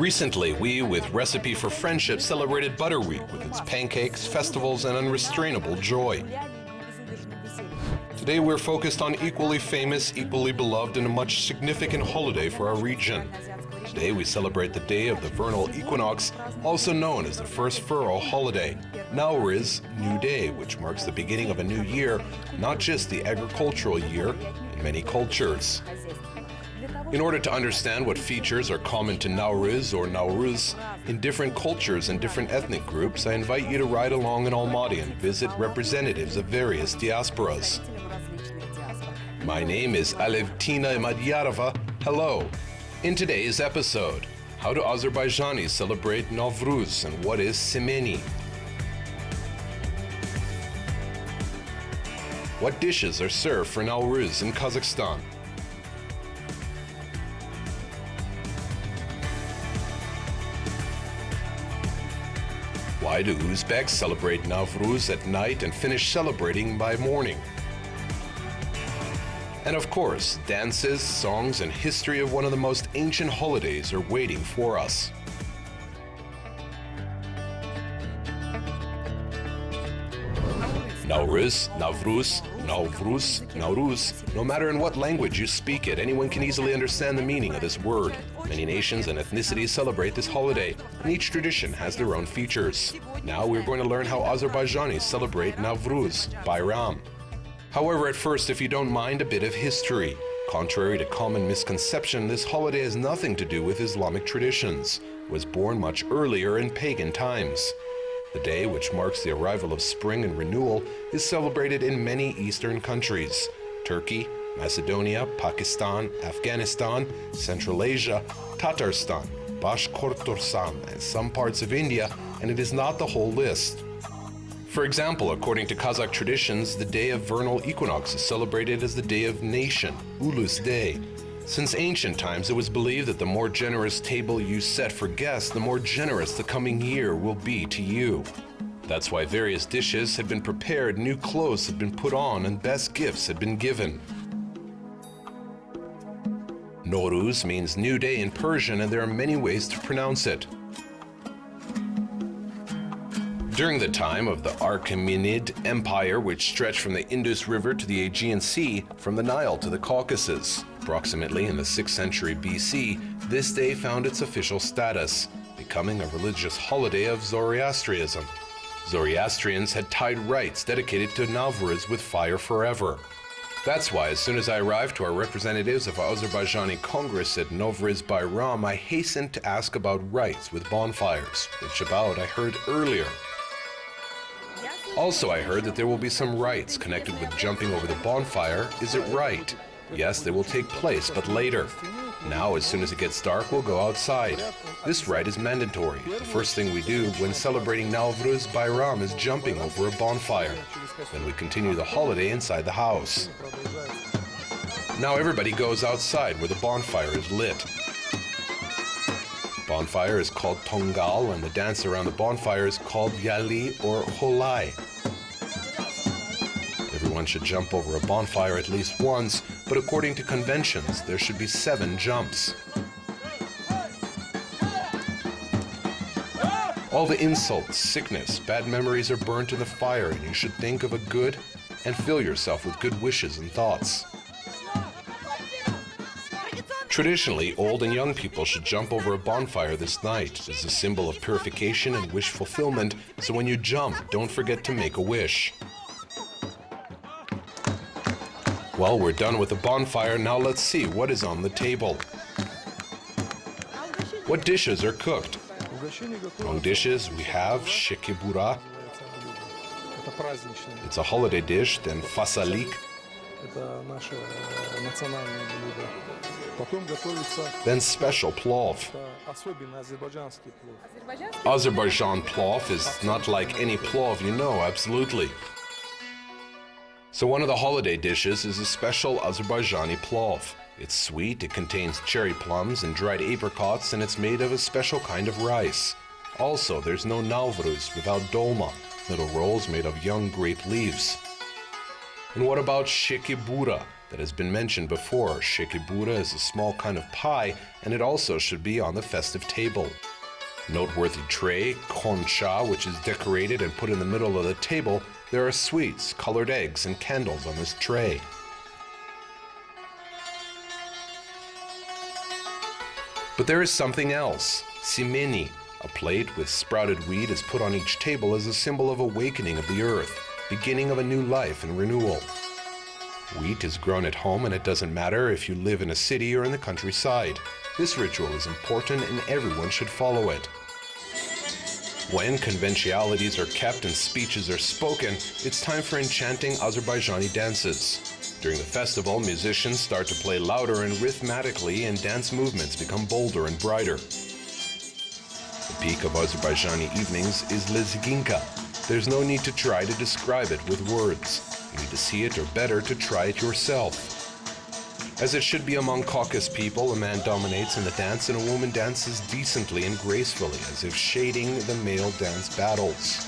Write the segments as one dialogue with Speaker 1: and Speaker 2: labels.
Speaker 1: Recently, we, with Recipe for Friendship, celebrated Butter Week with its pancakes, festivals, and unrestrainable joy. Today we're focused on equally famous, equally beloved, and a much significant holiday for our region. Today we celebrate the day of the vernal equinox, also known as the first furrow holiday, Nauryz, New Day, which marks the beginning of a new year, not just the agricultural year in many cultures. In order to understand what features are common to Nauryz or Nauryz in different cultures and different ethnic groups, I invite you to ride along in Almaty and visit representatives of various diasporas. My name is Alevtina Madyarova. Hello. In today's episode, how do Azerbaijanis celebrate Nauryz and what is Semeni? What dishes are served for Nauryz in Kazakhstan? Why do Uzbeks celebrate Nauryz at night and finish celebrating by morning? And of course, dances, songs, and history of one of the most ancient holidays are waiting for us. Nauryz, Nauryz, Nauryz, Nauryz. No matter in what language you speak it, anyone can easily understand the meaning of this word. Many nations and ethnicities celebrate this holiday, and each tradition has their own features. Now we're going to learn how Azerbaijanis celebrate Nauryz, Bayram. However, at first, if you don't mind, a bit of history. Contrary to common misconception, this holiday has nothing to do with Islamic traditions. It was born much earlier in pagan times. The day, which marks the arrival of spring and renewal, is celebrated in many Eastern countries: Turkey, Macedonia, Pakistan, Afghanistan, Central Asia, Tatarstan, Bashkortostan, and some parts of India, and it is not the whole list. For example, according to Kazakh traditions, the day of vernal equinox is celebrated as the Day of Nation, Ulus Day. Since ancient times, it was believed that the more generous table you set for guests, the more generous the coming year will be to you. That's why various dishes had been prepared, new clothes had been put on, and best gifts had been given. Nauryz means new day in Persian, and there are many ways to pronounce it. During the time of the Achaemenid Empire, which stretched from the Indus River to the Aegean Sea, from the Nile to the Caucasus, approximately in the 6th century BC, this day found its official status, becoming a religious holiday of Zoroastrianism. Zoroastrians had tied rites dedicated to Nauryz with fire forever. That's why, as soon as I arrived to our representatives of Azerbaijani Congress at Nauryz Bayram, I hastened to ask about rites with bonfires, which I heard earlier. Also, I heard that there will be some rites connected with jumping over the bonfire. Is it right? Yes, they will take place, but later. Now, as soon as it gets dark, we'll go outside. This rite is mandatory. The first thing we do when celebrating Nauryz Bayram is jumping over a bonfire. Then we continue the holiday inside the house. Now everybody goes outside where the bonfire is lit. Bonfire is called Tongal, and the dance around the bonfire is called Joly or Joly. Everyone should jump over a bonfire at least once, but according to conventions, there should be 7 jumps. All the insults, sickness, bad memories are burnt in the fire, and you should think of a good and fill yourself with good wishes and thoughts. Traditionally, old and young people should jump over a bonfire this night as a symbol of purification and wish fulfillment, so when you jump, don't forget to make a wish. Well, we're done with the bonfire, now let's see what is on the table. What dishes are cooked? Among dishes, we have shekibura. It's a holiday dish, then fasalik. Then special plov. Azerbaijan plov is not like any plov you know, absolutely. So one of the holiday dishes is a special Azerbaijani plov. It's sweet, it contains cherry plums and dried apricots, and it's made of a special kind of rice. Also, there's no Nauryz without dolma, little rolls made of young grape leaves. And what about shekibura? that has been mentioned before. Shekibura is a small kind of pie, and it also should be on the festive table. Noteworthy tray, koncha, which is decorated and put in the middle of the table. There are sweets, colored eggs, and candles on this tray. But there is something else. Simeni, a plate with sprouted wheat, is put on each table as a symbol of awakening of the earth, beginning of a new life and renewal. Wheat is grown at home, and it doesn't matter if you live in a city or in the countryside. This ritual is important and everyone should follow it. When conventionalities are kept and speeches are spoken, it's time for enchanting Azerbaijani dances. During the festival, musicians start to play louder and rhythmically, and dance movements become bolder and brighter. The peak of Azerbaijani evenings is Lezginka. There's no need to try to describe it with words. You need to see it, or better, to try it yourself. As it should be among Caucasus people, a man dominates in the dance and a woman dances decently and gracefully, as if shading the male dance battles.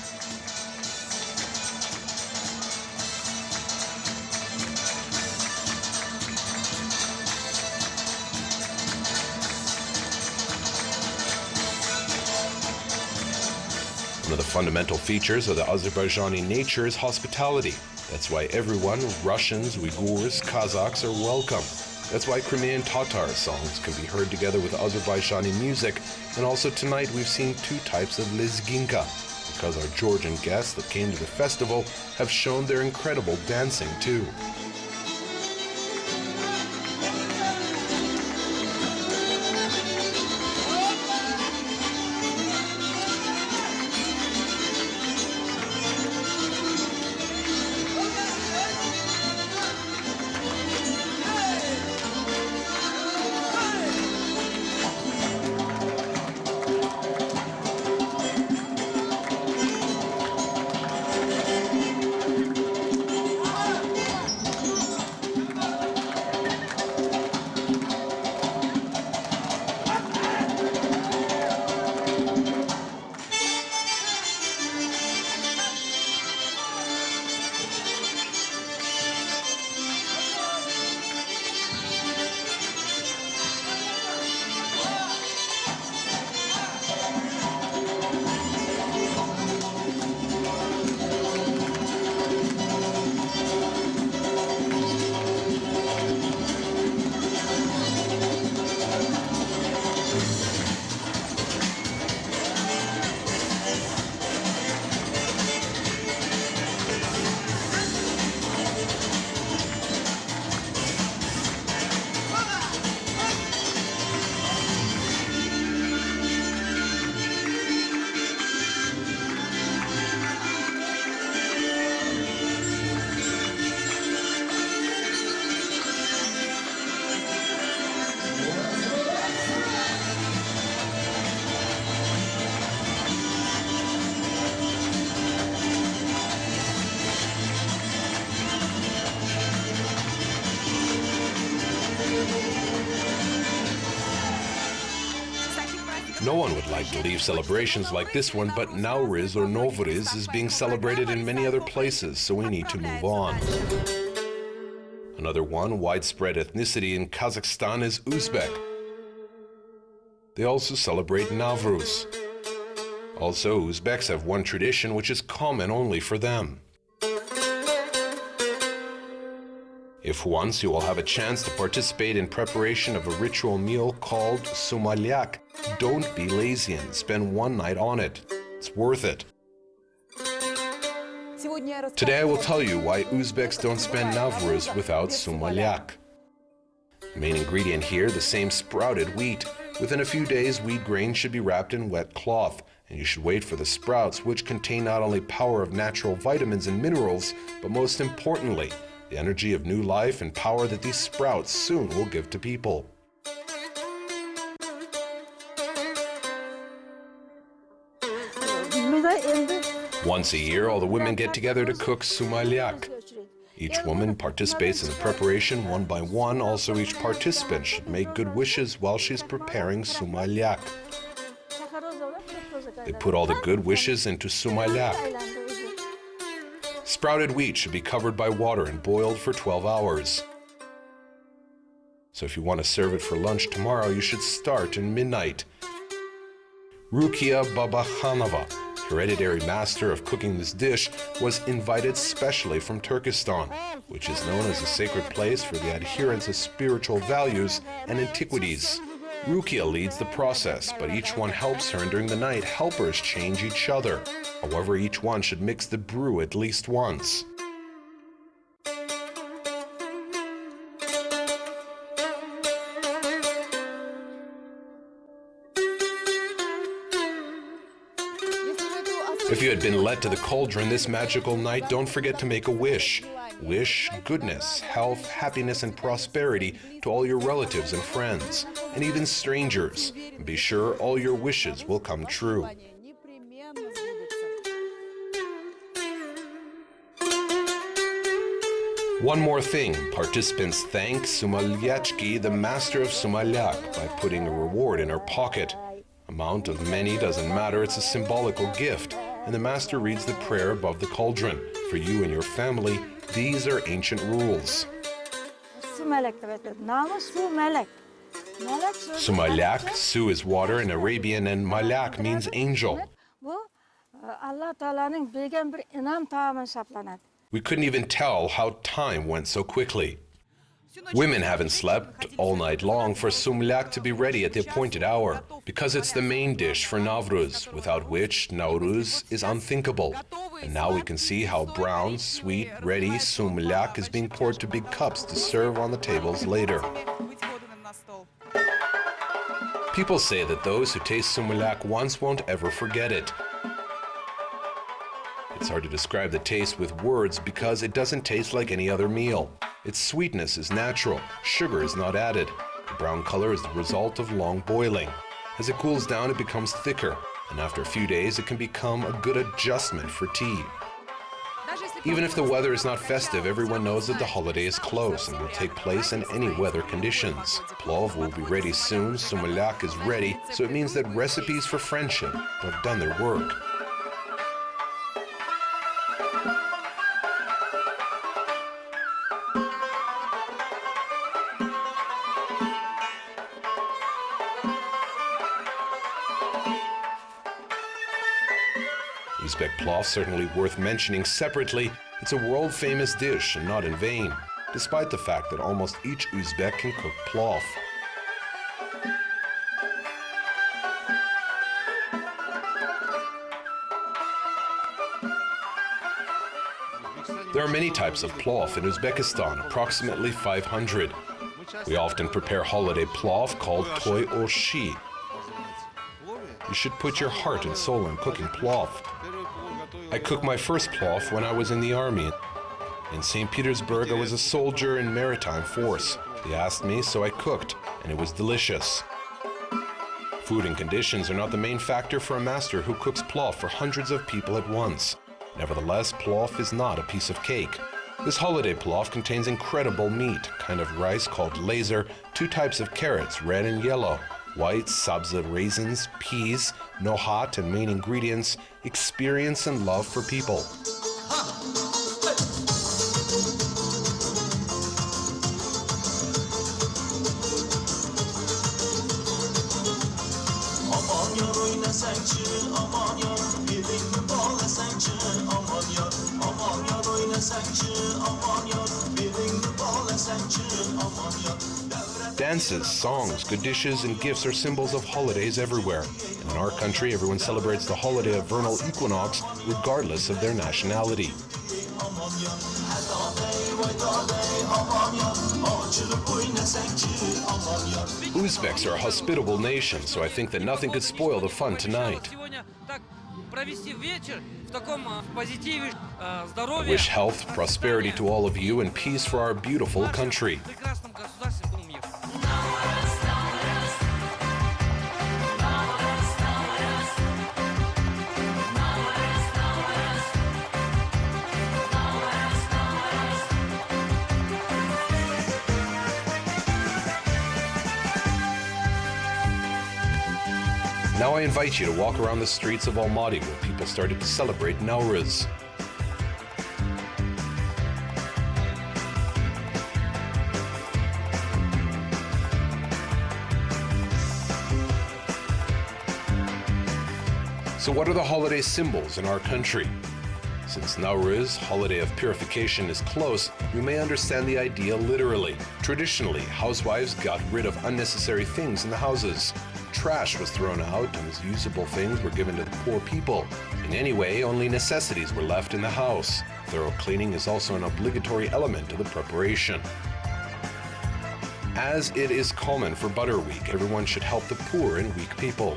Speaker 1: One of the fundamental features of the Azerbaijani nature is hospitality. That's why everyone, Russians, Uyghurs, Kazakhs, are welcome. That's why Crimean Tatar songs can be heard together with Azerbaijani music. And also tonight we've seen two types of Lezginka, because our Georgian guests that came to the festival have shown their incredible dancing too. No one would like to leave celebrations like this one, but Nauryz or Nauryz is being celebrated in many other places, so we need to move on. Another one, widespread ethnicity in Kazakhstan, is Uzbek. They also celebrate Nauryz. Also, Uzbeks have one tradition which is common only for them. If once you will have a chance to participate in preparation of a ritual meal called sumalyak, don't be lazy and spend one night on it. It's worth it. Today I will tell you why Uzbeks don't spend Nauryz without sumalyak. The main ingredient here, the same sprouted wheat. Within a few days, wheat grain should be wrapped in wet cloth, and you should wait for the sprouts, which contain not only power of natural vitamins and minerals, but most importantly, the energy of new life and power that these sprouts soon will give to people. Once a year, all the women get together to cook sumalyak. Each woman participates in the preparation one by one. Also, each participant should make good wishes while she's preparing sumalyak. They put all the good wishes into sumalyak. Sprouted wheat should be covered by water and boiled for 12 hours. So if you want to serve it for lunch tomorrow, you should start at midnight. Rukia Babakhanova, hereditary master of cooking this dish, was invited specially from Turkestan, which is known as a sacred place for the adherents of spiritual values and antiquities. Rukia leads the process, but each one helps her, and during the night, helpers change each other. However, each one should mix the brew at least once. If you had been led to the cauldron this magical night, don't forget to make a wish. Wish goodness, health, happiness, and prosperity to all your relatives and friends, and even strangers. And be sure all your wishes will come true. One more thing, participants thank Sumalyachki, the master of Sumalyak, by putting a reward in her pocket. Amount of many doesn't matter, it's a symbolical gift. And the master reads the prayer above the cauldron. For you and your family, these are ancient rules. Sumalyak, Su is water in Arabian, and Malak means angel. We couldn't even tell how time went so quickly. Women haven't slept all night long for Sumlyak to be ready at the appointed hour, because it's the main dish for Nauryz, without which Nauryz is unthinkable. And now we can see how brown, sweet, ready Sumlyak is being poured to big cups to serve on the tables later. People say that those who taste Sumlyak once won't ever forget it. It's hard to describe the taste with words because it doesn't taste like any other meal. Its sweetness is natural, sugar is not added. The brown color is the result of long boiling. As it cools down, it becomes thicker, and after a few days, it can become a good adjustment for tea. Even if the weather is not festive, everyone knows that the holiday is close and will take place in any weather conditions. Plov will be ready soon, Sumalyak is ready, so it means that recipes for friendship have done their work. Uzbek plov certainly worth mentioning separately. It's a world-famous dish and not in vain, despite the fact that almost each Uzbek can cook plov. There are many types of plov in Uzbekistan, approximately 500. We often prepare holiday plov called toy or shi. You should put your heart and soul in cooking plov. I cooked my first plov when I was in the army. In St. Petersburg, I was a soldier in maritime force. They asked me, so I cooked, and it was delicious. Food and conditions are not the main factor for a master who cooks plov for hundreds of people at once. Nevertheless, plov is not a piece of cake. This holiday plov contains incredible meat, a kind of rice called laser, 2 types of carrots, red and yellow, white sabza raisins, peas, nohat, and main ingredients, experience and love for people. Dances, songs, good dishes, and gifts are symbols of holidays everywhere. And in our country, everyone celebrates the holiday of vernal equinox regardless of their nationality. Uzbeks are a hospitable nation, so I think that nothing could spoil the fun tonight. I wish health, prosperity to all of you, and peace for our beautiful country. Now I invite you to walk around the streets of Almaty where people started to celebrate Nauryz. So what are the holiday symbols in our country? Since Nauryz, holiday of purification, is close, you may understand the idea literally. Traditionally, housewives got rid of unnecessary things in the houses. Trash was thrown out and as usable things were given to the poor people. In any way, only necessities were left in the house. Thorough cleaning is also an obligatory element of the preparation. As it is common for Butter Week, everyone should help the poor and weak people.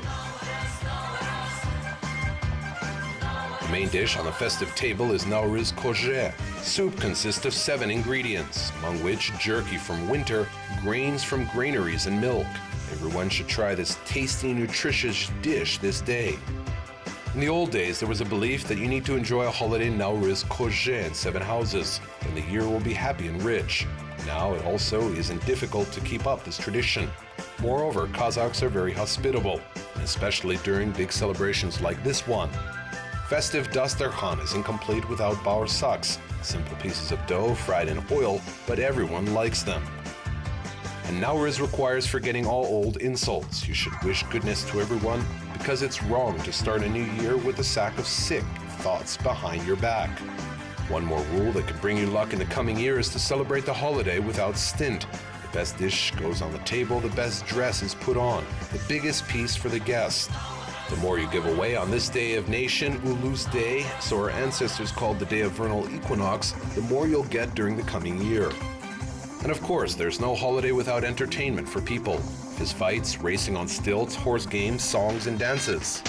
Speaker 1: The main dish on the festive table is Nauryz koje. Soup consists of 7 ingredients, among which jerky from winter, grains from granaries, and milk. Everyone should try this tasty, nutritious dish this day. In the old days, there was a belief that you need to enjoy a holiday Nauryz koje in 7 houses, then the year will be happy and rich. Now it also isn't difficult to keep up this tradition. Moreover, Kazakhs are very hospitable, especially during big celebrations like this one. Festive dasturkhan is incomplete without bağırsaks, simple pieces of dough fried in oil, but everyone likes them. And Nauryz requires forgetting all old insults. You should wish goodness to everyone because it's wrong to start a new year with a sack of sick thoughts behind your back. One more rule that could bring you luck in the coming year is to celebrate the holiday without stint. The best dish goes on the table, the best dress is put on, the biggest piece for the guest. The more you give away on this day of nation, Ulus Day, so our ancestors called the day of vernal equinox, the more you'll get during the coming year. And of course, there's no holiday without entertainment for people. Fist fights, racing on stilts, horse games, songs, and dances.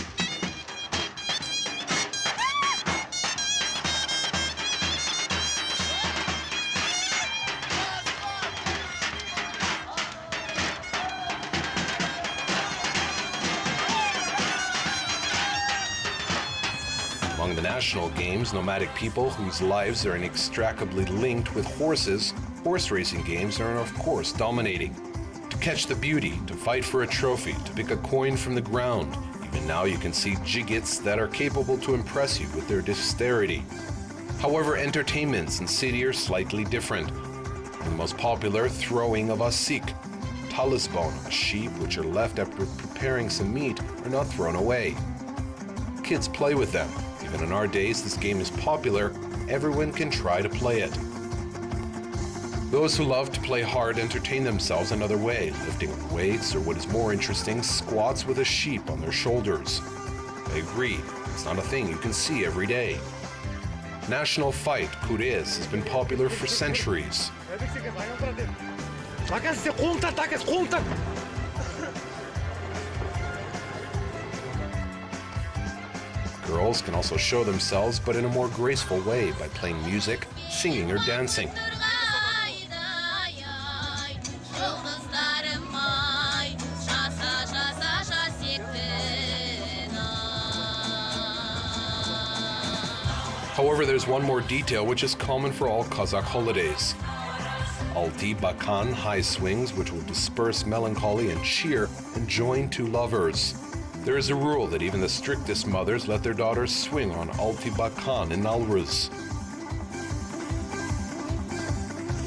Speaker 1: Among the national games, nomadic people whose lives are inextricably linked with horses, horse racing games are of course dominating. To catch the beauty, to fight for a trophy, to pick a coin from the ground. Even now you can see jiggits that are capable to impress you with their dexterity. However, entertainments in city are slightly different. The most popular, throwing of a sik. Talisbon, a sheep which are left after preparing some meat, are not thrown away. Kids play with them. Even in our days, this game is popular. Everyone can try to play it. Those who love to play hard entertain themselves another way, lifting on weights, or what is more interesting, squats with a sheep on their shoulders. I agree, it's not a thing you can see every day. National fight, Kurez, has been popular for centuries. Girls can also show themselves, but in a more graceful way by playing music, singing, or dancing. However, there's one more detail which is common for all Kazakh holidays. Alti Bakan, high swings, which will disperse melancholy and cheer and join two lovers. There is a rule that even the strictest mothers let their daughters swing on Alti Bakan in Nauryz.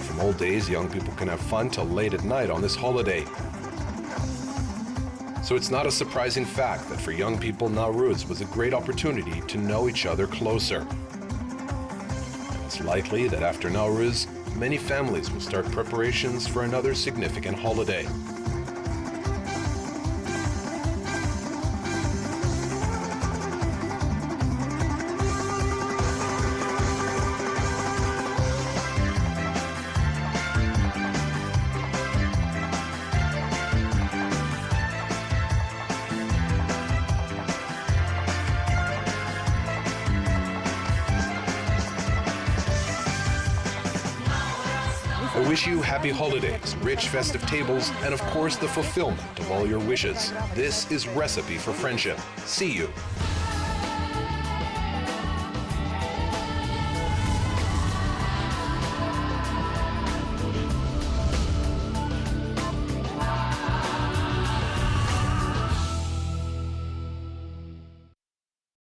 Speaker 1: From old days, young people can have fun till late at night on this holiday. So it's not a surprising fact that for young people, Nauryz was a great opportunity to know each other closer. It's likely that after Nauryz, many families will start preparations for another significant holiday. I wish you happy holidays, rich festive tables, and of course the fulfillment of all your wishes. This is Recipe for Friendship. See you